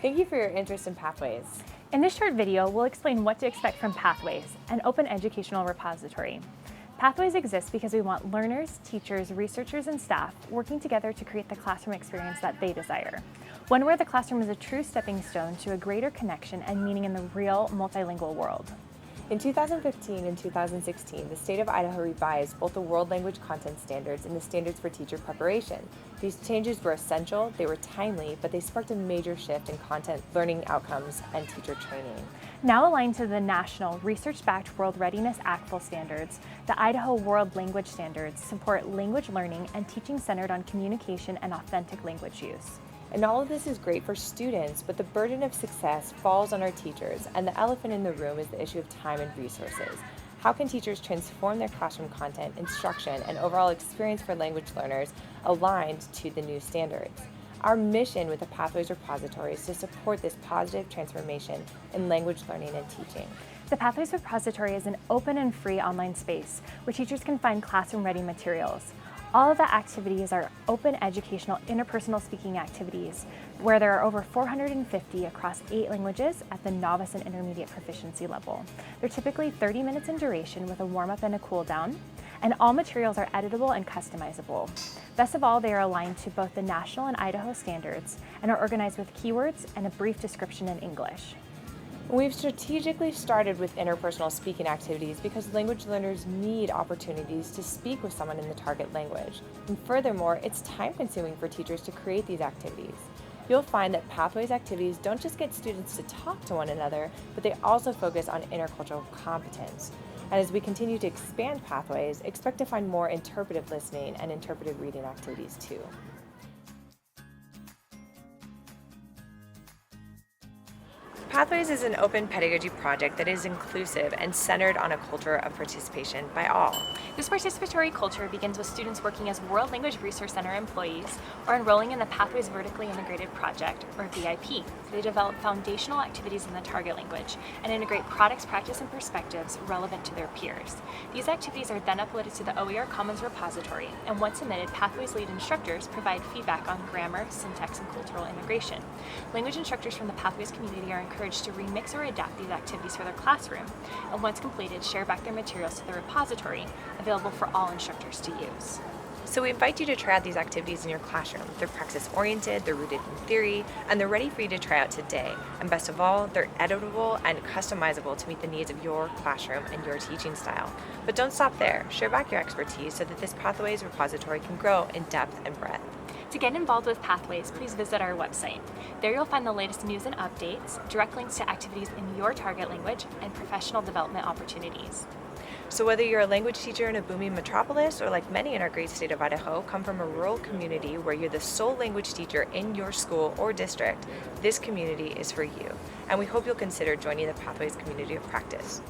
Thank you for your interest in Pathways. In this short video, we'll explain what to expect from Pathways, an open educational repository. Pathways exists because we want learners, teachers, researchers, and staff working together to create the classroom experience that they desire. One where the classroom is a true stepping stone to a greater connection and meaning in the real multilingual world. In 2015 and 2016, the State of Idaho revised both the World Language Content Standards and the Standards for Teacher Preparation. These changes were essential, they were timely, but they sparked a major shift in content learning outcomes and teacher training. Now aligned to the national, research-backed World Readiness Act standards, the Idaho World Language Standards support language learning and teaching centered on communication and authentic language use. And all of this is great for students, but the burden of success falls on our teachers, and the elephant in the room is the issue of time and resources. How can teachers transform their classroom content, instruction, and overall experience for language learners aligned to the new standards? Our mission with the Pathways Repository is to support this positive transformation in language learning and teaching. The Pathways Repository is an open and free online space where teachers can find classroom-ready materials. All of the activities are open educational interpersonal speaking activities where there are over 450 across 8 languages at the novice and intermediate proficiency level. They're typically 30 minutes in duration with a warm-up and a cool-down, and all materials are editable and customizable. Best of all, they are aligned to both the national and Idaho standards and are organized with keywords and a brief description in English. We've strategically started with interpersonal speaking activities because language learners need opportunities to speak with someone in the target language. And furthermore, it's time-consuming for teachers to create these activities. You'll find that Pathways activities don't just get students to talk to one another, but they also focus on intercultural competence. And as we continue to expand Pathways, expect to find more interpretive listening and interpretive reading activities too. Pathways is an open pedagogy project that is inclusive and centered on a culture of participation by all. This participatory culture begins with students working as World Language Resource Center employees or enrolling in the Pathways Vertically Integrated Project, or VIP. They develop foundational activities in the target language and integrate products, practice, and perspectives relevant to their peers. These activities are then uploaded to the OER Commons repository, and once submitted, Pathways lead instructors provide feedback on grammar, syntax, and cultural integration. Language instructors from the Pathways community are encouraged to remix or adapt these activities for their classroom, and once completed, share back their materials to the repository, available for all instructors to use. So we invite you to try out these activities in your classroom. They're practice-oriented, they're rooted in theory, and they're ready for you to try out today. And best of all, they're editable and customizable to meet the needs of your classroom and your teaching style. But don't stop there. Share back your expertise so that this Pathways repository can grow in depth and breadth. To get involved with Pathways, please visit our website. There you'll find the latest news and updates, direct links to activities in your target language, and professional development opportunities. So whether you're a language teacher in a booming metropolis or, like many in our great state of Idaho, come from a rural community where you're the sole language teacher in your school or district, this community is for you. And we hope you'll consider joining the Pathways community of practice.